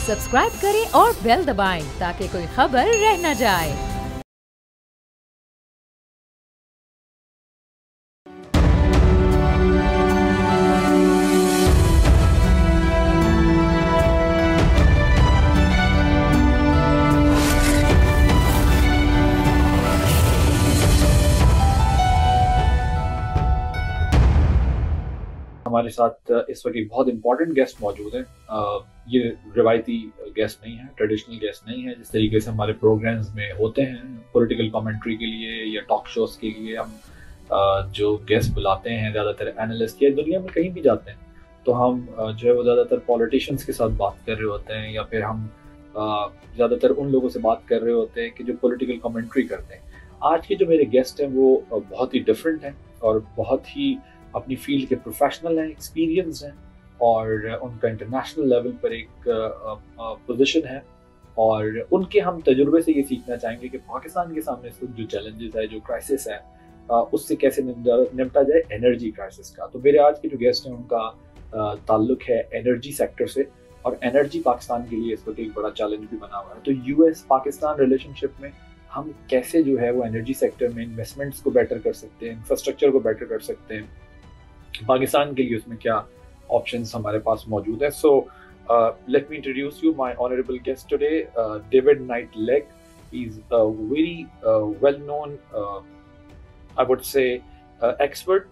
Subscribe करें और bell दबाएं ताकि कोई खबर रह न जाए। हमारे साथ इस वक्त एक बहुत इंपॉर्टेंट गेस्ट मौजूद है। ये रिवायती गेस्ट नहीं है, ट्रेडिशनल गेस्ट नहीं है जिस तरीके से हमारे प्रोग्राम्स में होते हैं पॉलिटिकल कमेंट्री के लिए या टॉक शोज के लिए। हम जो गेस्ट बुलाते हैं ज़्यादातर एनालिस्ट या दुनिया में कहीं भी जाते हैं तो हम जो है वो ज़्यादातर पॉलिटिशियंस के साथ बात कर रहे होते हैं या फिर हम ज़्यादातर उन लोगों से बात कर रहे होते हैं कि जो पॉलिटिकल कमेंट्री करते हैं। आज के जो मेरे गेस्ट हैं वो बहुत ही डिफरेंट हैं और बहुत ही अपनी फील्ड के प्रोफेशनल हैं, एक्सपीरियंस हैं और उनका इंटरनेशनल लेवल पर एक पोजीशन है और उनके हम तजुर्बे से ये सीखना चाहेंगे कि पाकिस्तान के सामने इस वक्त जो चैलेंजेस है, जो क्राइसिस है, उससे कैसे निपटा जाए एनर्जी क्राइसिस का। तो मेरे आज के जो गेस्ट हैं उनका ताल्लुक है एनर्जी सेक्टर से और एनर्जी पाकिस्तान के लिए इस वक्त एक बड़ा चैलेंज भी बना हुआ है। तो यूएस पाकिस्तान रिलेशनशिप में हम कैसे जो है वो एनर्जी सेक्टर में इन्वेस्टमेंट्स को बेटर कर सकते हैं, इंफ्रास्ट्रक्चर को बेटर कर सकते हैं, पाकिस्तान के लिए उसमें क्या ऑप्शंस हमारे पास मौजूद है। So let me introduce you my honourable guest today, David Knightley. He is a very well known, I would say, expert,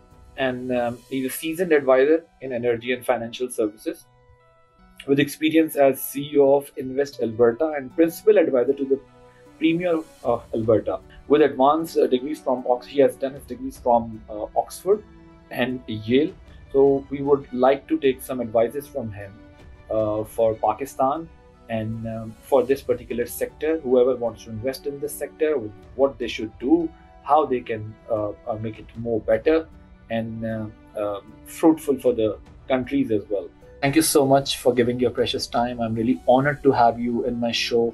and he's a seasoned advisor in energy and financial services with experience as CEO of Invest Alberta and principal advisor to the Premier of Alberta. With advanced degrees from he has done his degrees from Oxford and Yale. So we would like to take some advices from him for Pakistan and for this particular sector. Whoever wants to invest in this sector, what they should do, how they can make it more better and fruitful for the countries as well. Thank you so much for giving your precious time. I'm really honored to have you in my show,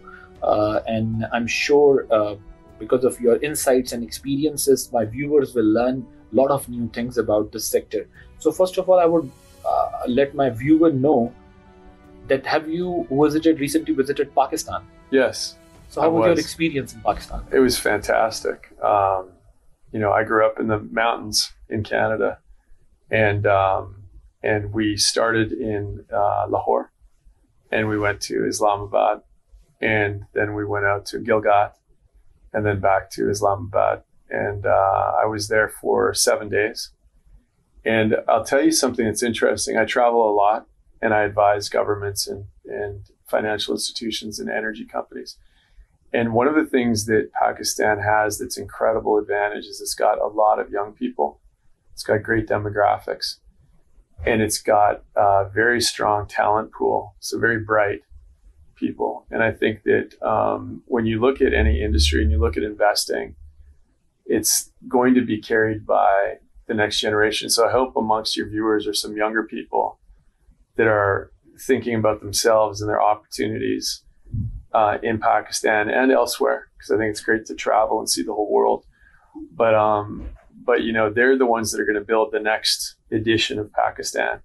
and I'm sure because of your insights and experiences, my viewers will learn a lot of new things about this sector. So first of all, I would let my viewer know that have you recently visited Pakistan? Yes. So how was your experience in Pakistan? It was fantastic. I grew up in the mountains in Canada, and we started in Lahore, and we went to Islamabad, and then we went out to Gilgit, and then back to Islamabad, and I was there for 7 days. And I'll tell you something that's interesting. I travel a lot, and I advise governments and financial institutions and energy companies. And one of the things that Pakistan has that's incredible advantage is it's got a lot of young people. It's got great demographics. And it's got a very strong talent pool. So very bright people. And I think that when you look at any industry and you look at investing, it's going to be carried by the next generation. So I hope amongst your viewers are some younger people that are thinking about themselves and their opportunities in Pakistan and elsewhere, because I think it's great to travel and see the whole world. But they're the ones that are going to build the next edition of Pakistan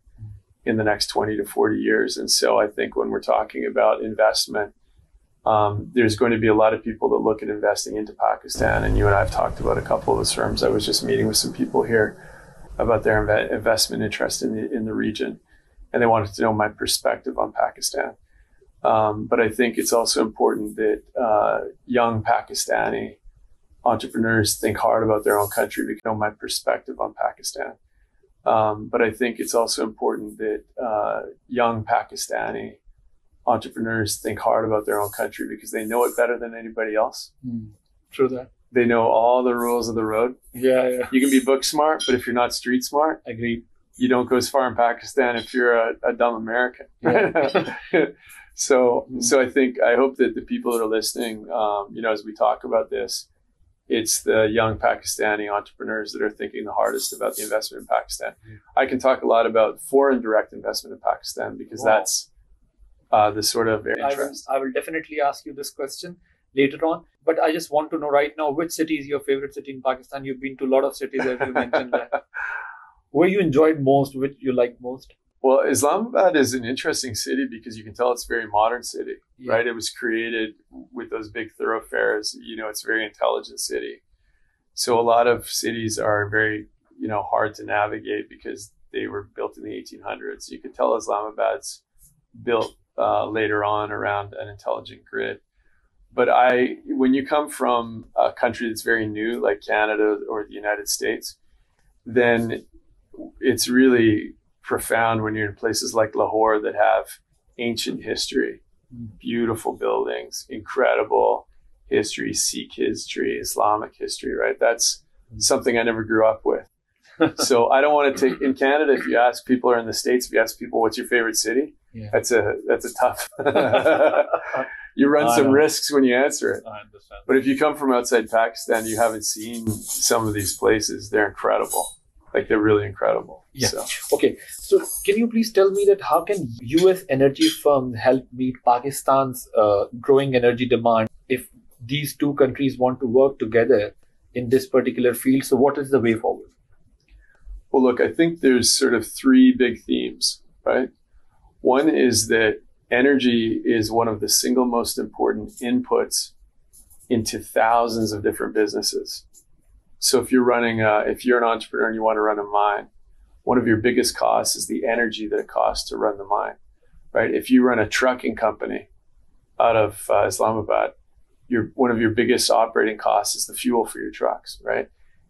in the next 20 to 40 years. And so I think when we're talking about investment, there's going to be a lot of people that look at investing into Pakistan. And you and I have talked about a couple of those firms. I was just meeting with some people here about their investment interest in the region, and they wanted to know my perspective on Pakistan. But I think it's also important that young Pakistani entrepreneurs think hard about their own country because they know my perspective on Pakistan. But I think it's also important that young Pakistani entrepreneurs think hard about their own country because they know it better than anybody else. True that. They know all the rules of the road. Yeah. You can be book smart, but if you're not street smart, Agreed. You don't go as far in Pakistan if you're a dumb American. Yeah. So I hope that the people that are listening, as we talk about this, it's the young Pakistani entrepreneurs that are thinking the hardest about the investment in Pakistan. I can talk a lot about foreign direct investment in Pakistan because that's the sort of interest. I will definitely ask you this question later on, but I just want to know right now, which city is your favorite city in Pakistan? You've been to a lot of cities, as you mentioned that. Where you enjoyed most, which you liked most? Well, Islamabad is an interesting city because you can tell it's a very modern city, right? It was created with those big thoroughfares. It's a very intelligent city. So a lot of cities are very, hard to navigate because they were built in the 1800s. You could tell Islamabad's built later on around an intelligent grid. But when you come from a country that's very new, like Canada or the United States, then it's really profound when you're in places like Lahore that have ancient history, beautiful buildings, incredible history, Sikh history, Islamic history, right? That's something I never grew up with. So I don't want to take, in Canada, if you ask people, or in the States, if you ask people, what's your favorite city? That's a tough, you run some risks when you answer it. I understand. But if you come from outside Pakistan, you haven't seen some of these places, they're incredible. Like, they're really incredible. Yeah. So. Okay. So can you please tell me that how can US energy firms help meet Pakistan's growing energy demand if these two countries want to work together in this particular field? So what is the way forward? Well, look, I think there's sort of three big themes, right? One is that energy is one of the single most important inputs into thousands of different businesses. So if you're an entrepreneur and you want to run a mine, one of your biggest costs is the energy that it costs to run the mine, right? If you run a trucking company out of Islamabad, one of your biggest operating costs is the fuel for your trucks, right?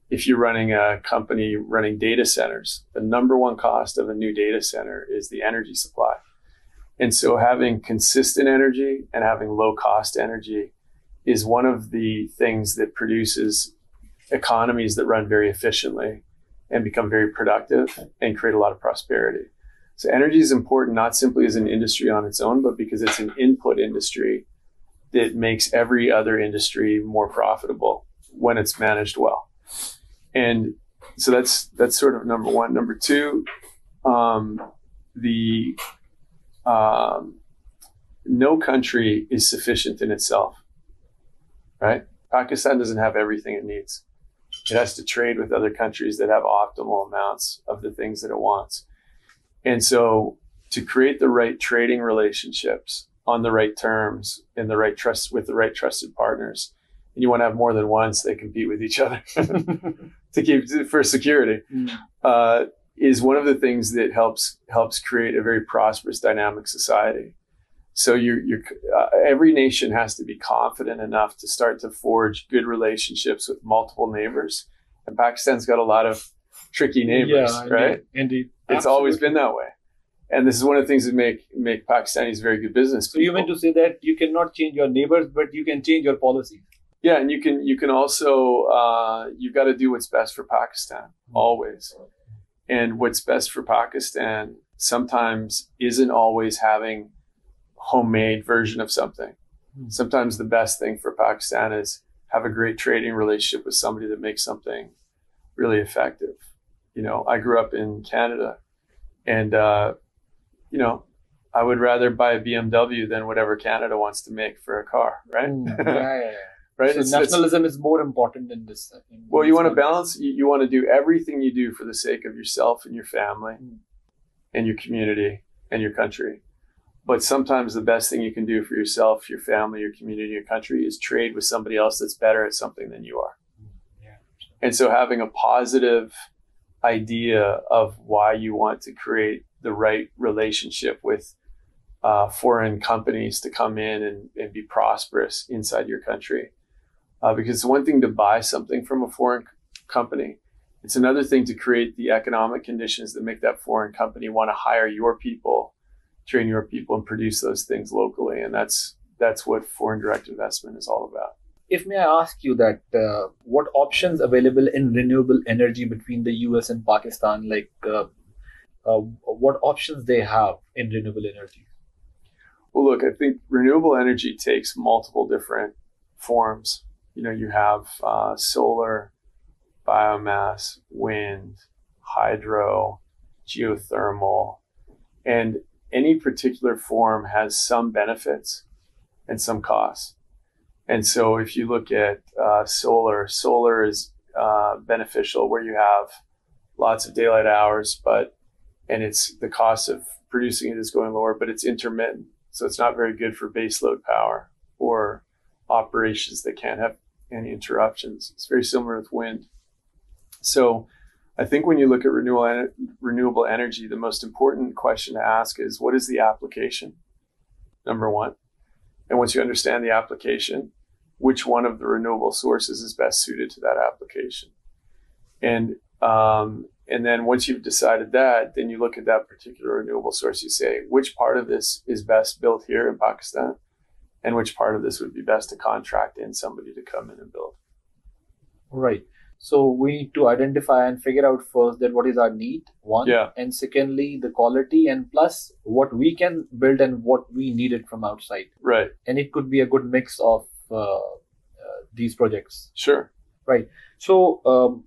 If you're running a company running data centers, the number one cost of a new data center is the energy supply. And so having consistent energy and having low cost energy is one of the things that produces economies that run very efficiently and become very productive and create a lot of prosperity. So energy is important, not simply as an industry on its own, but because it's an input industry that makes every other industry more profitable when it's managed well. And so that's sort of number one. Number two, no country is sufficient in itself, right? Pakistan doesn't have everything it needs. It has to trade with other countries that have optimal amounts of the things that it wants. And so to create the right trading relationships on the right terms and the right trust with the right trusted partners, and you want to have more than one so they compete with each other to keep for security, is one of the things that helps create a very prosperous, dynamic society. So every nation has to be confident enough to start to forge good relationships with multiple neighbors. And Pakistan's got a lot of tricky neighbors, right? Indeed. It's always been that way. And this is one of the things that make Pakistanis very good business people. So you meant to say that you cannot change your neighbors, but you can change your policies. Yeah, and you can also, you've got to do what's best for Pakistan, always. And what's best for Pakistan sometimes isn't always having homemade version of something. Sometimes the best thing for Pakistan is have a great trading relationship with somebody that makes something really effective. I grew up in Canada, and I would rather buy a BMW than whatever Canada wants to make for a car, right? Yeah. Right. So nationalism is more important in this. Well, you want to balance. You want to do everything you do for the sake of yourself and your family, and your community and your country. But sometimes the best thing you can do for yourself, your family, your community, your country is trade with somebody else that's better at something than you are. Yeah. And so having a positive idea of why you want to create the right relationship with foreign companies to come in and be prosperous inside your country. Because it's one thing to buy something from a foreign company. It's another thing to create the economic conditions that make that foreign company want to hire your people, train your people, and produce those things locally. And that's what foreign direct investment is all about. If may I ask you that, what options available in renewable energy between the US and Pakistan, what options they have in renewable energy? Well, look, I think renewable energy takes multiple different forms. You have solar, biomass, wind, hydro, geothermal, and any particular form has some benefits and some costs. And so if you look at solar is beneficial where you have lots of daylight hours, but and the cost of producing it is going lower, but it's intermittent. So it's not very good for baseload power or operations that can't have any interruptions. It's very similar with wind. So I think when you look at renewable energy, the most important question to ask is, what is the application? Number one. And once you understand the application, which one of the renewable sources is best suited to that application? And then once you've decided that, then you look at that particular renewable source. You say, which part of this is best built here in Pakistan? And which part of this would be best to contract in somebody to come in and build? Right. So we need to identify and figure out first that what is our need, one, and secondly, the quality, and plus what we can build and what we needed from outside. Right. And it could be a good mix of these projects. Sure. Right. So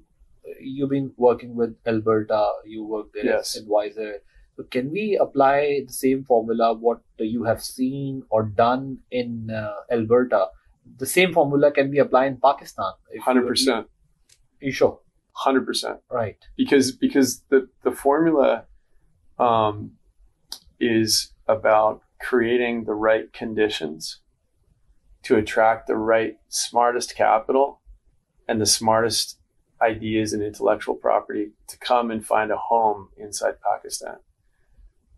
you've been working with Alberta, you work there as advisor. So can we apply the same formula, what you have seen or done in Alberta? The same formula can be applied in Pakistan. 100%. You sure? 100%. Right. Because the formula is about creating the right conditions to attract the right smartest capital and the smartest ideas and intellectual property to come and find a home inside Pakistan.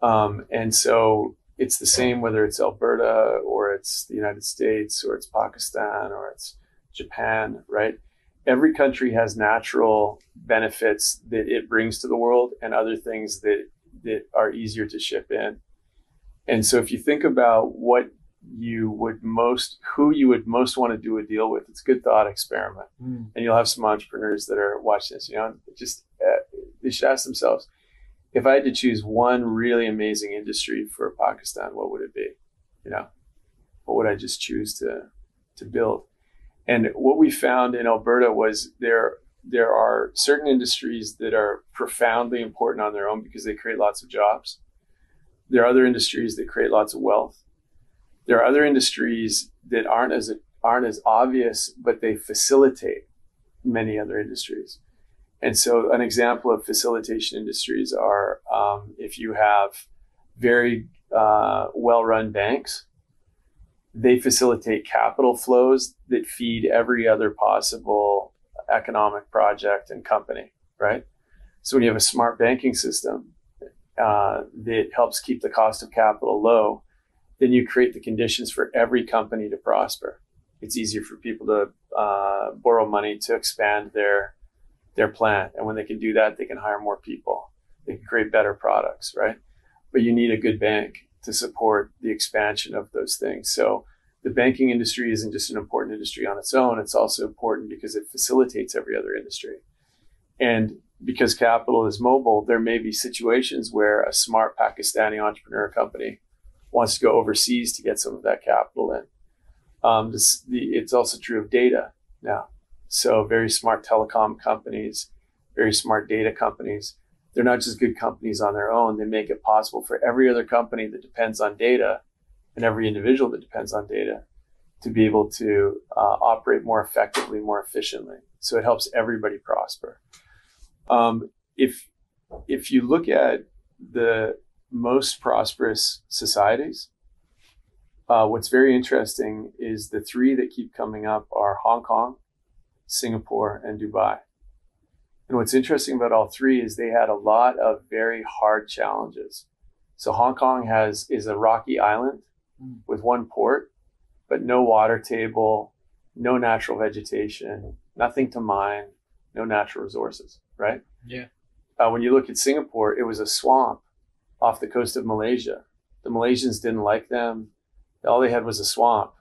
And so it's the same whether it's Alberta or it's the United States or it's Pakistan or it's Japan, right? Every country has natural benefits that it brings to the world and other things that are easier to ship in. And so if you think about who you would most want to do a deal with, it's a good thought experiment. And you'll have some entrepreneurs that are watching this, just they should ask themselves, if I had to choose one really amazing industry for Pakistan, what would it be? What would I just choose to build? And what we found in Alberta was there are certain industries that are profoundly important on their own because they create lots of jobs. There are other industries that create lots of wealth. There are other industries that aren't as obvious, but they facilitate many other industries. And so an example of facilitation industries are if you have very well-run banks, they facilitate capital flows that feed every other possible economic project and company, right? So when you have a smart banking system that helps keep the cost of capital low, then you create the conditions for every company to prosper. It's easier for people to borrow money to expand their plant. And when they can do that, they can hire more people. They can create better products, right? But you need a good bank to support the expansion of those things. So the banking industry isn't just an important industry on its own. It's also important because it facilitates every other industry. And because capital is mobile, there may be situations where a smart Pakistani entrepreneur company wants to go overseas to get some of that capital in. It's also true of data now. So very smart telecom companies, very smart data companies, they're not just good companies on their own. They make it possible for every other company that depends on data and every individual that depends on data to be able to operate more effectively, more efficiently. So it helps everybody prosper. If you look at the most prosperous societies, what's very interesting is the three that keep coming up are Hong Kong, Singapore, and Dubai. And what's interesting about all three is they had a lot of very hard challenges. So Hong Kong is a rocky island with one port, but no water table, no natural vegetation, nothing to mine, no natural resources, right? Yeah. When you look at Singapore, it was a swamp off the coast of Malaysia. The Malaysians didn't like them. All they had was a swamp,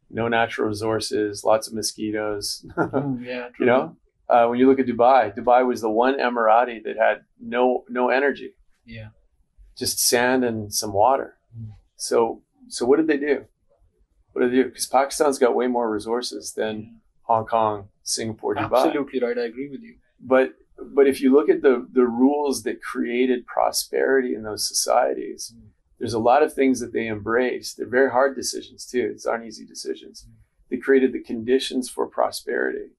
no natural resources, lots of mosquitoes. Yeah, true. When you look at Dubai was the one Emirati that had no energy. Yeah. Just sand and some water. So what did they do? Because Pakistan's got way more resources than Hong Kong, Singapore, Dubai. Absolutely right. I agree with you. But if you look at the rules that created prosperity in those societies, there's a lot of things that they embraced. They're very hard decisions too. These aren't easy decisions. They created the conditions for prosperity.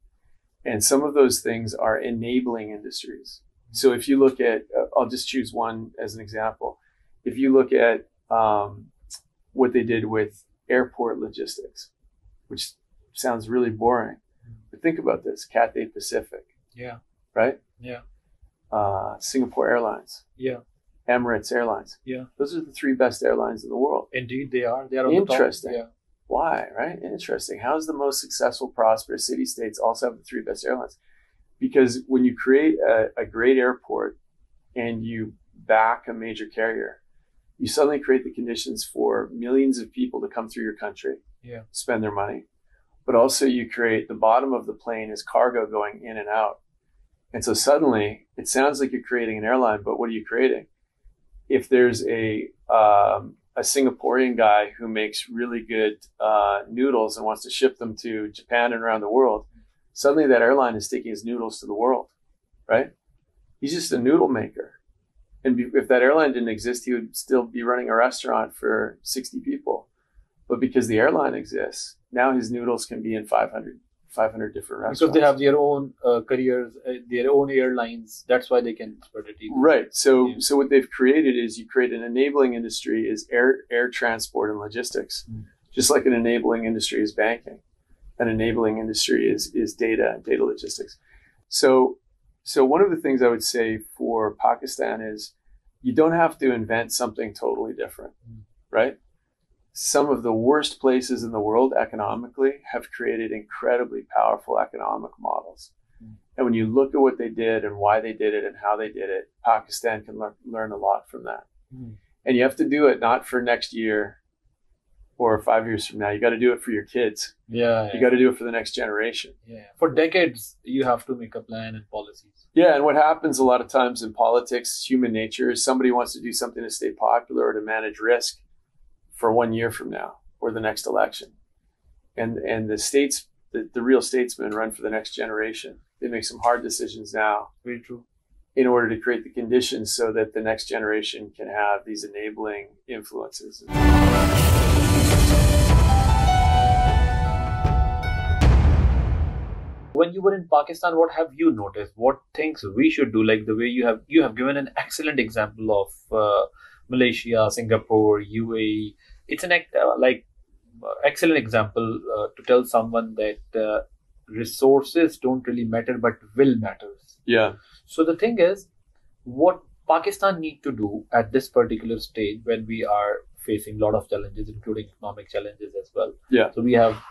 And some of those things are enabling industries. So if you look at, I'll just choose one as an example. If you look at what they did with airport logistics, which sounds really boring, but think about this: Cathay Pacific, Yeah. right? Yeah. Singapore Airlines, Yeah. Emirates Airlines. Yeah. Those are the 3 best airlines in the world. Indeed, they are. They are on the top. Interesting. Yeah. Why, right? Interesting. How is the most successful, prosperous city-states also have the 3 best airlines? Because when you create a great airport and you back a major carrier, you suddenly create the conditions for millions of people to come through your country, spend their money. But also you create the bottom of the plane is cargo going in and out. And so suddenly it sounds like you're creating an airline, but what are you creating? If there's a Singaporean guy who makes really good noodles and wants to ship them to Japan and around the world, suddenly that airline is taking his noodles to the world, right? He's just a noodle maker. And if that airline didn't exist, he would still be running a restaurant for 60 people. But because the airline exists, now his noodles can be in 500 different restaurants. Because they have their own careers, their own airlines. That's why they can spread it easily. Right. So what they've created is you create an enabling industry is air transport and logistics, just like an enabling industry is banking. An enabling industry is data and data logistics. So one of the things I would say for Pakistan is you don't have to invent something totally different, right? Some of the worst places in the world economically have created incredibly powerful economic models. And when you look at what they did and why they did it and how they did it, Pakistan can learn a lot from that. And you have to do it not for next year or 5 years from now. You got to do it for your kids. Yeah. You got to do it for the next generation. Yeah. For decades, you have to make a plan and policies. Yeah. And what happens a lot of times in politics, human nature, is somebody wants to do something to stay popular or to manage risk for 1 year from now or the next election. And the real statesmen run for the next generation. They make some hard decisions now. Very true. In order to create the conditions so that the next generation can have these enabling influences. When you were in Pakistan, what have you noticed? What things we should do? Like the way you have given an excellent example of Malaysia, Singapore, UAE. It's an excellent example to tell someone that resources don't really matter, but will matters. Yeah. So the thing is, what Pakistan need to do at this particular stage when we are facing a lot of challenges, including economic challenges as well. Yeah. So we have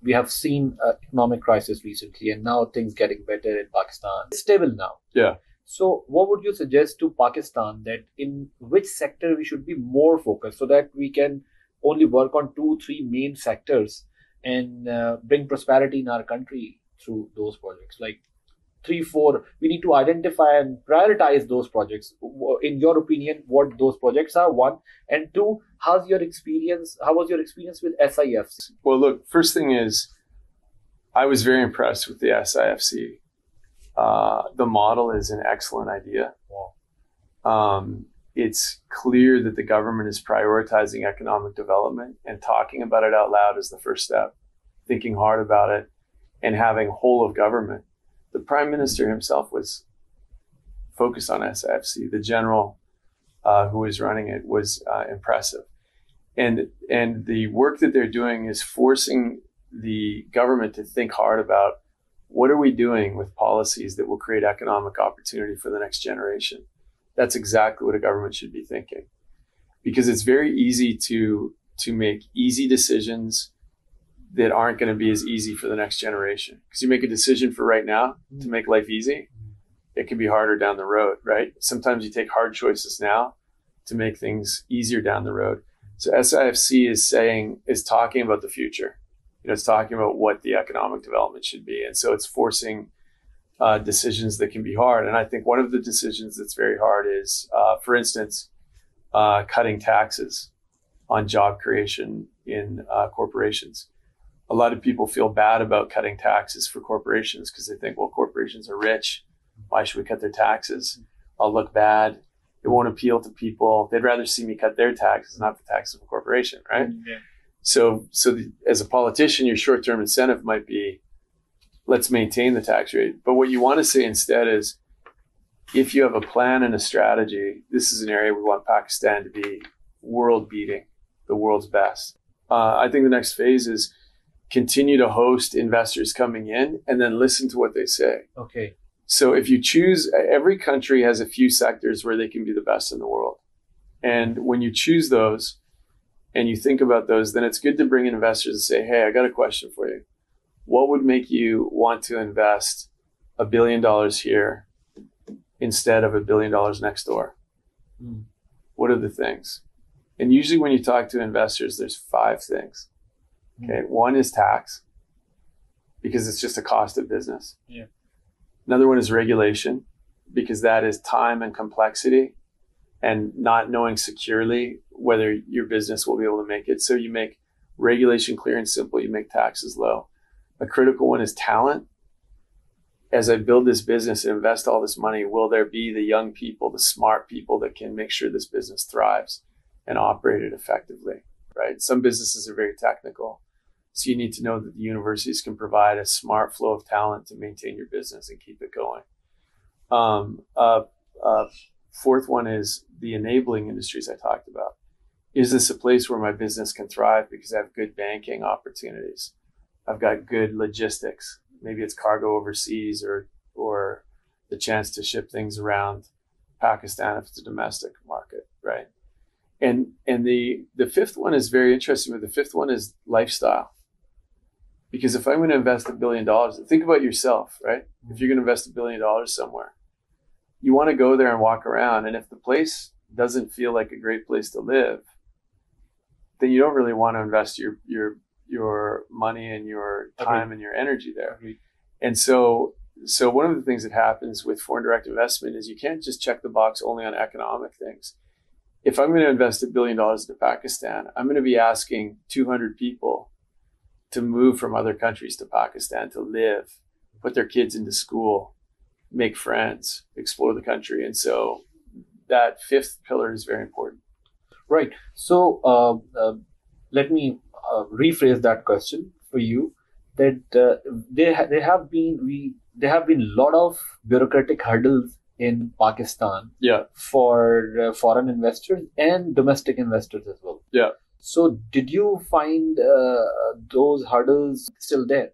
we have seen economic crisis recently, and now things getting better in Pakistan. It's stable now. Yeah. So what would you suggest to Pakistan that in which sector we should be more focused so that we can only work on 2-3 main sectors and bring prosperity in our country through those projects? Like 3-4, we need to identify and prioritize those projects. In your opinion, what those projects are, 1, and 2, how was your experience with SIFC? Well, look, first thing is, I was very impressed with the SIFC. The model is an excellent idea. Wow. It's clear that the government is prioritizing economic development, and talking about it out loud is the first step. Thinking hard about it and having whole of government. The Prime Minister himself was focused on SIFC. The general who was running it was impressive. And the work that they're doing is forcing the government to think hard about what are we doing with policies that will create economic opportunity for the next generation. That's exactly what a government should be thinking. Because it's very easy to make easy decisions that aren't going to be as easy for the next generation. Because you make a decision for right now to make life easy, it can be harder down the road, right? Sometimes you take hard choices now to make things easier down the road. So SIFC is talking about the future. It's talking about what the economic development should be. And so it's forcing decisions that can be hard. And I think one of the decisions that's very hard is, for instance, cutting taxes on job creation in corporations. A lot of people feel bad about cutting taxes for corporations because they think, well, corporations are rich. Why should we cut their taxes? I'll look bad. It won't appeal to people. They'd rather see me cut their taxes, not the taxes of a corporation, right? Yeah. So as a politician, your short-term incentive might be, let's maintain the tax rate. But what you want to say instead is, if you have a plan and a strategy, this is an area we want Pakistan to be world beating, the world's best. I think the next phase is continue to host investors coming in and then listen to what they say. Okay. So if you choose, every country has a few sectors where they can be the best in the world. And when you choose those and you think about those, then it's good to bring in investors and say, hey, I got a question for you. What would make you want to invest $1 billion here instead of $1 billion next door? What are the things? And usually when you talk to investors, there's 5 things. Okay. One is tax, because it's just a cost of business. Yeah. Another one is regulation, because that is time and complexity and not knowing securely whether your business will be able to make it. So you make regulation clear and simple, you make taxes low. A critical one is talent. As I build this business and invest all this money, will there be the young people, the smart people that can make sure this business thrives and operate it effectively, right? Some businesses are very technical. So you need to know that the universities can provide a smart flow of talent to maintain your business and keep it going. Fourth one is the enabling industries I talked about. Is this a place where my business can thrive because I have good banking opportunities? I've got good logistics. Maybe it's cargo overseas or the chance to ship things around Pakistan if it's a domestic market, right? And the fifth one is very interesting, but the fifth one is lifestyle. Because if I'm going to invest $1 billion, think about yourself, right? If you're going to invest $1 billion somewhere, you want to go there and walk around. And if the place doesn't feel like a great place to live, then you don't really want to invest your money and your time and your energy there. And so one of the things that happens with foreign direct investment is you can't just check the box only on economic things. If I'm going to invest $1 billion into Pakistan, I'm going to be asking 200 people to move from other countries to Pakistan to live, put their kids into school, make friends, explore the country. And so that fifth pillar is very important. Right. So let me rephrase that question for you. That there have been a lot of bureaucratic hurdles in Pakistan. Yeah. For foreign investors and domestic investors as well. Yeah. So did you find those hurdles still there?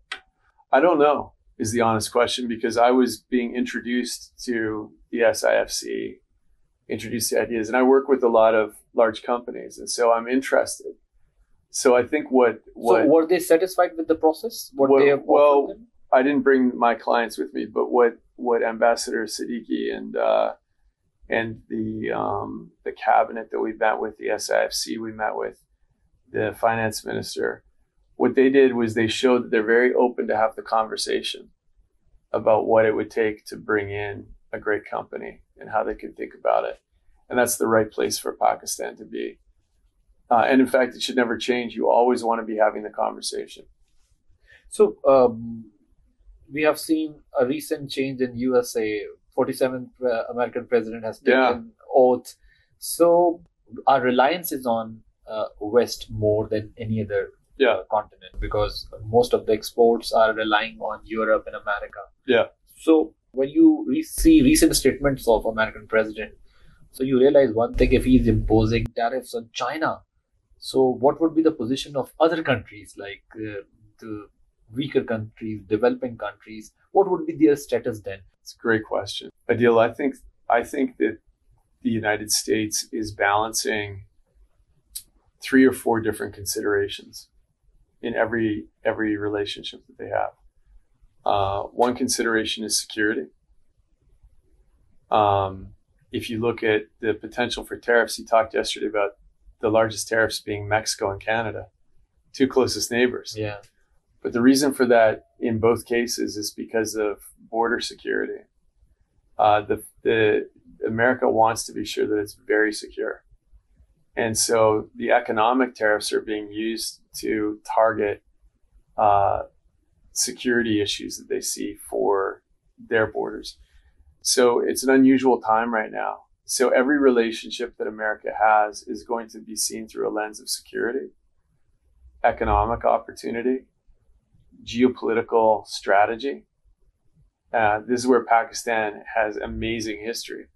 I don't know is the honest question, because I was being introduced to the SIFC, introduced to ideas, and I work with a lot of large companies, and so I'm interested. So I think what so were they satisfied with the process? Well, I didn't bring my clients with me, but what Ambassador Siddiqui and the cabinet that we met with, the SIFC, we met with the finance minister. What they did was they showed that they're very open to have the conversation about what it would take to bring in a great company and how they could think about it. And that's the right place for Pakistan to be. And in fact, it should never change. You always want to be having the conversation. So we have seen a recent change in USA. 47th American president has taken oath. So our reliance is on West more than any other continent, because most of the exports are relying on Europe and America. Yeah. So when you see recent statements of American president, so you realize one thing: if he's imposing tariffs on China, so what would be the position of other countries, like the weaker countries, developing countries? What would be their status then? It's a great question, Adil. I think that the United States is balancing 3 or 4 different considerations in every relationship that they have. One consideration is security. If you look at the potential for tariffs, he talked yesterday about the largest tariffs being Mexico and Canada, 2 closest neighbors. Yeah. But the reason for that in both cases is because of border security. The America wants to be sure that it's very secure. And so the economic tariffs are being used to target security issues that they see for their borders. So it's an unusual time right now. So every relationship that America has is going to be seen through a lens of security, economic opportunity, geopolitical strategy, This is where Pakistan has amazing history,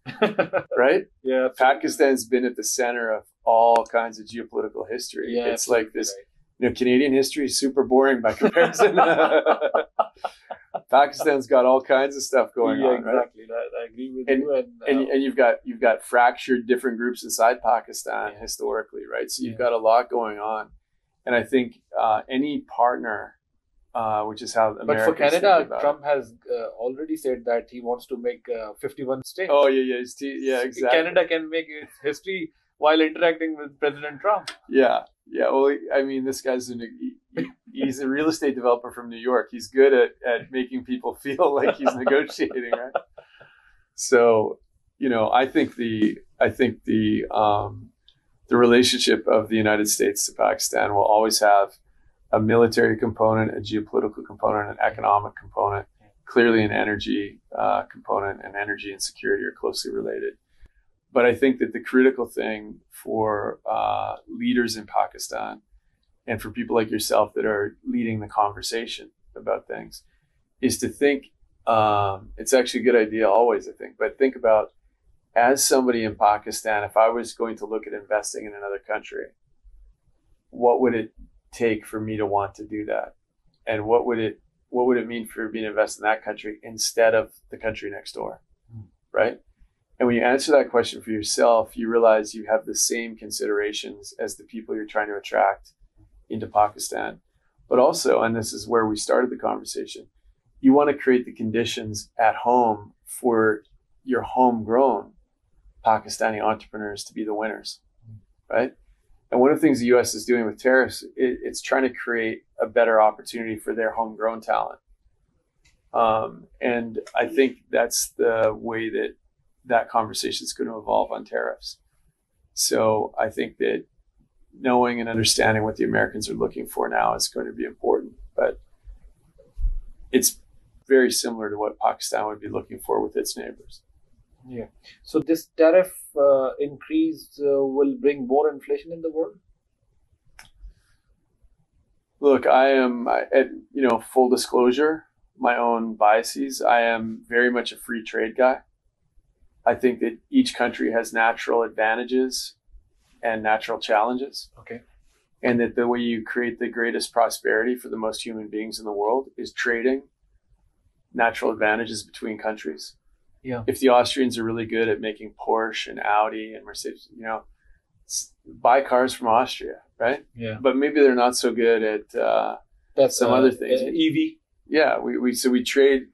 right? Yeah, Pakistan's been at the center of all kinds of geopolitical history. Yeah, it's like this, right. Canadian history is super boring by comparison. Pakistan's got all kinds of stuff going on, exactly. right? I agree with you. And you've got fractured different groups inside Pakistan historically, right? So you've got a lot going on, and I think any partner, which is how Americans. But for Canada, Trump has already said that he wants to make 51 states. Oh yeah, exactly. Canada can make its history while interacting with President Trump. Yeah. Well, I mean, this guy's he's a real estate developer from New York. He's good at making people feel like he's negotiating, right? So, I think the relationship of the United States to Pakistan will always have a military component, a geopolitical component, an economic component, clearly an energy component, and energy and security are closely related. But I think that the critical thing for leaders in Pakistan and for people like yourself that are leading the conversation about things is to think, it's actually a good idea always, I think, but think about, as somebody in Pakistan, if I was going to look at investing in another country, what would it take for me to want to do that? And what would it mean for me to invest in that country instead of the country next door, right? And when you answer that question for yourself, you realize you have the same considerations as the people you're trying to attract into Pakistan. But also, and this is where we started the conversation, you want to create the conditions at home for your homegrown Pakistani entrepreneurs to be the winners, right? And one of the things the U.S. is doing with tariffs, it's trying to create a better opportunity for their homegrown talent. And I think that's the way that conversation is going to evolve on tariffs. So I think that knowing and understanding what the Americans are looking for now is going to be important. But it's very similar to what Pakistan would be looking for with its neighbors. Yeah. So this tariff increase will bring more inflation in the world? Look, I am, full disclosure, my own biases, I am very much a free trade guy. I think that each country has natural advantages and natural challenges. Okay. And that the way you create the greatest prosperity for the most human beings in the world is trading natural advantages between countries. Yeah. If the Austrians are really good at making Porsche and Audi and Mercedes, buy cars from Austria, right? Yeah. But maybe they're not so good at some other things. EV. Yeah. We trade.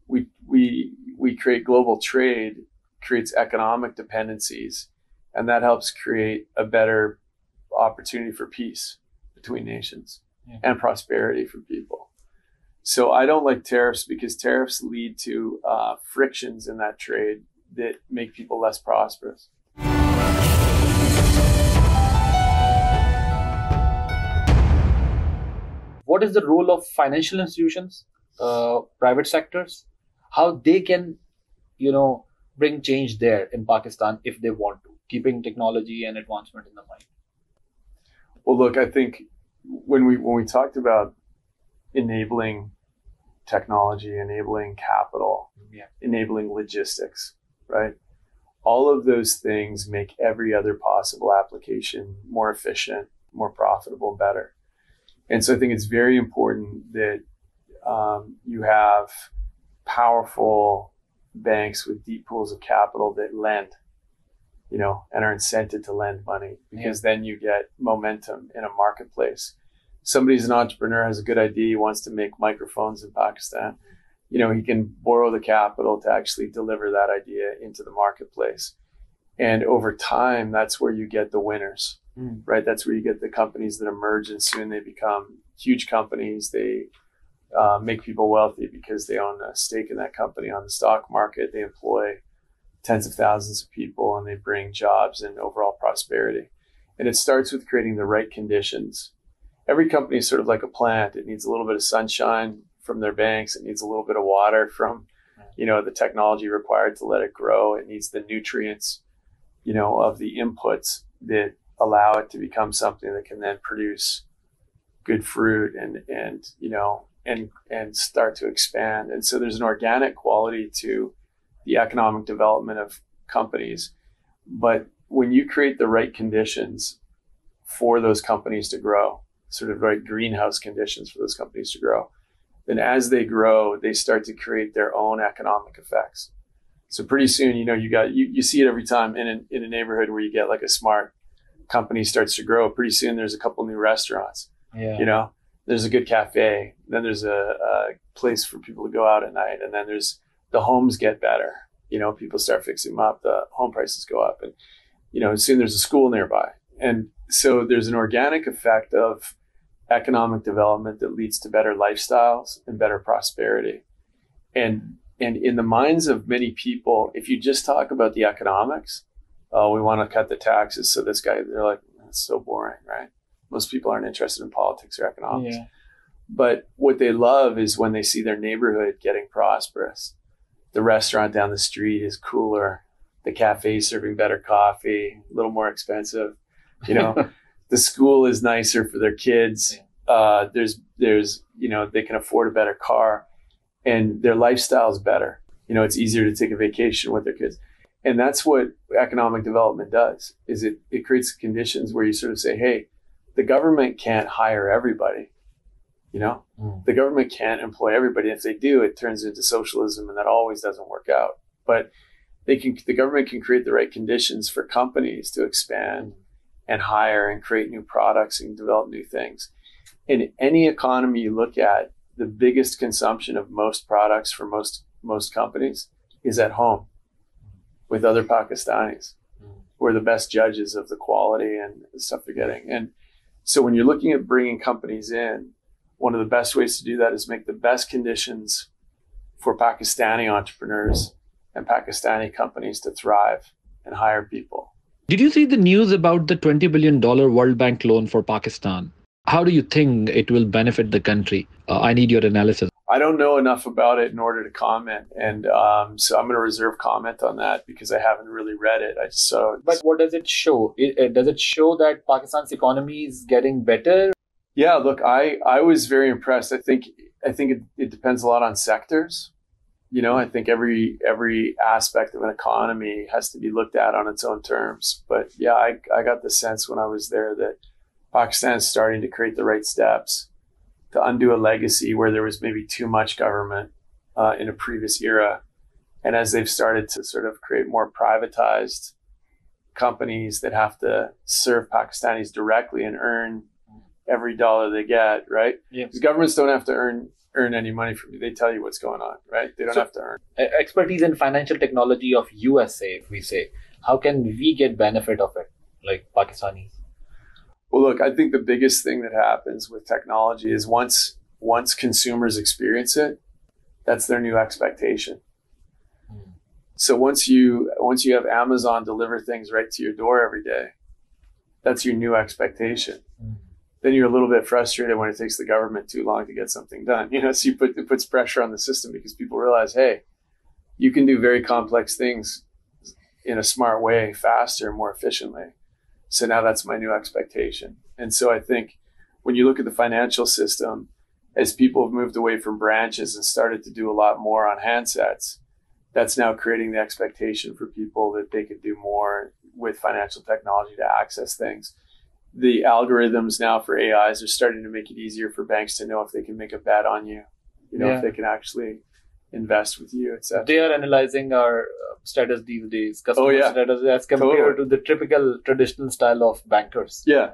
We create global trade, creates economic dependencies, and that helps create a better opportunity for peace between nations and prosperity for people. So I don't like tariffs because tariffs lead to frictions in that trade that make people less prosperous. What is the role of financial institutions, private sectors, how they can, bring change there in Pakistan if they want to, keeping technology and advancement in the mind? Well, look, I think when we talked about enabling technology, enabling capital, enabling logistics, right? All of those things make every other possible application more efficient, more profitable, better. And so I think it's very important that you have powerful banks with deep pools of capital that lend, and are incented to lend money, because then you get momentum in a marketplace. Somebody's an entrepreneur, has a good idea, he wants to make microphones in Pakistan. He can borrow the capital to actually deliver that idea into the marketplace. And over time, that's where you get the winners, right? That's where you get the companies that emerge, and soon they become huge companies. They make people wealthy because they own a stake in that company on the stock market. They employ tens of thousands of people, and they bring jobs and overall prosperity. And it starts with creating the right conditions. Every company is sort of like a plant. It needs a little bit of sunshine from their banks. It needs a little bit of water from, the technology required to let it grow. It needs the nutrients, of the inputs that allow it to become something that can then produce good fruit and and start to expand. And so there's an organic quality to the economic development of companies. But when you create the right conditions for those companies to grow, sort of like greenhouse conditions for those companies to grow, then as they grow, they start to create their own economic effects. So pretty soon, you see it every time in a neighborhood where you get like a smart company starts to grow. Pretty soon there's a couple new restaurants. Yeah. There's a good cafe. Then there's a place for people to go out at night. And then there's the homes get better. People start fixing them up. The home prices go up. And, soon there's a school nearby. And so there's an organic effect of economic development that leads to better lifestyles and better prosperity. And in the minds of many people, if you just talk about the economics, we want to cut the taxes. So they're like, that's so boring, right? Most people aren't interested in politics or economics. Yeah. But what they love is when they see their neighborhood getting prosperous. The restaurant down the street is cooler. The cafe is serving better coffee, a little more expensive. The school is nicer for their kids. There's they can afford a better car, and their lifestyle is better. It's easier to take a vacation with their kids. And that's what economic development does, is it creates conditions where you sort of say, hey, the government can't hire everybody. The government can't employ everybody. If they do, it turns into socialism, and that always doesn't work out. But the government can create the right conditions for companies to expand and hire and create new products and develop new things. In any economy you look at, the biggest consumption of most products for most companies is at home with other Pakistanis, who are the best judges of the quality and the stuff they're getting. And so when you're looking at bringing companies in, one of the best ways to do that is make the best conditions for Pakistani entrepreneurs and Pakistani companies to thrive and hire people. Did you see the news about the $20 billion World Bank loan for Pakistan? How do you think it will benefit the country? I need your analysis. I don't know enough about it in order to comment. And so I'm going to reserve comment on that because I haven't really read it. I just saw it. But what does it show? Does it show that Pakistan's economy is getting better? Yeah, look, I was very impressed. I think it depends a lot on sectors. I think every aspect of an economy has to be looked at on its own terms. But yeah, I got the sense when I was there that Pakistan is starting to create the right steps to undo a legacy where there was maybe too much government in a previous era. And as they've started to sort of create more privatized companies that have to serve Pakistanis directly and earn every dollar they get, right? Yeah. Because governments don't have to earn any money from you. They tell you what's going on, right? They don't have to earn. Expertise in financial technology of USA, if we say, how can we get benefit of it, like Pakistanis? Well, look, I think the biggest thing that happens with technology is once consumers experience it, that's their new expectation. So once you have Amazon deliver things right to your door every day, that's your new expectation. Then you're a little bit frustrated when it takes the government too long to get something done. So it puts pressure on the system because people realize, hey, you can do very complex things in a smart way, faster, more efficiently. So now that's my new expectation. And so I think when you look at the financial system, as people have moved away from branches and started to do a lot more on handsets, that's now creating the expectation for people that they could do more with financial technology to access things. The algorithms now for AIs are starting to make it easier for banks to know if they can make a bet on you, if they can actually invest with you, etc. They are analyzing our status these days, customer status as compared to the typical traditional style of bankers. Yeah.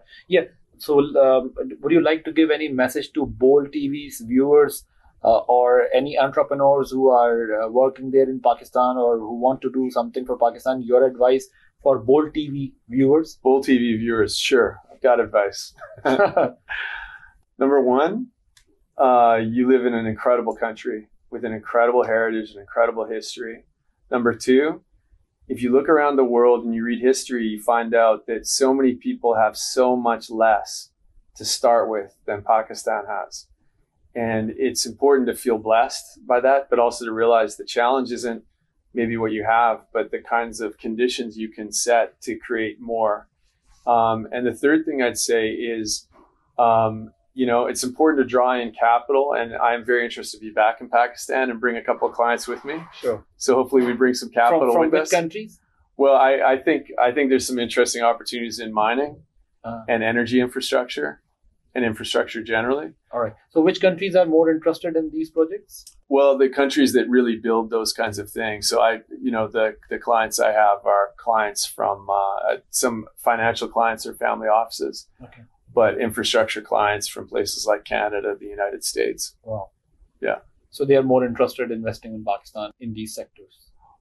So would you like to give any message to BOL TV's viewers or any entrepreneurs who are working there in Pakistan or who want to do something for Pakistan? Your advice for BOL TV viewers? BOL TV viewers, sure. I've got advice. Number one, you live in an incredible country with an incredible heritage and incredible history. Number two, if you look around the world and you read history, you find out that so many people have so much less to start with than Pakistan has. And it's important to feel blessed by that, but also to realize the challenge isn't maybe what you have, but the kinds of conditions you can set to create more. And the third thing I'd say is, it's important to draw in capital, and I'm very interested to be back in Pakistan and bring a couple of clients with me. Sure. So hopefully we bring some capital From with which us. countries? Well, I think there's some interesting opportunities in mining and energy infrastructure and infrastructure generally. All right. So which countries are more interested in these projects? Well, the countries that really build those kinds of things. So the clients I have are clients from some financial clients or family offices. Okay. But infrastructure clients from places like Canada, the United States. Wow. Yeah. So they are more interested in investing in Pakistan in these sectors.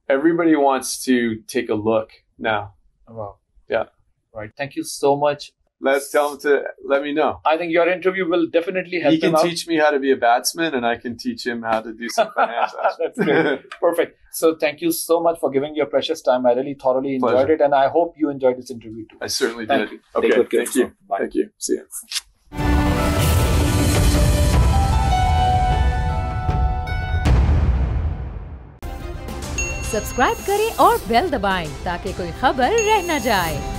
Everybody wants to take a look now. Wow. Yeah. Right. Thank you so much. Let's tell them to let me know. I think your interview will definitely help He can him out. teach me how to be a batsman, and I can teach him how to do some financial aspects. That's great. Perfect. So thank you so much for giving your precious time. I really thoroughly enjoyed Pleasure. it, and I hope you enjoyed this interview too. I certainly Thank did. you. Okay, Take good care. thank you. Bye. Thank you. See you. Subscribe करें और bell दबाएं ताकि कोई खबर रह न जाए।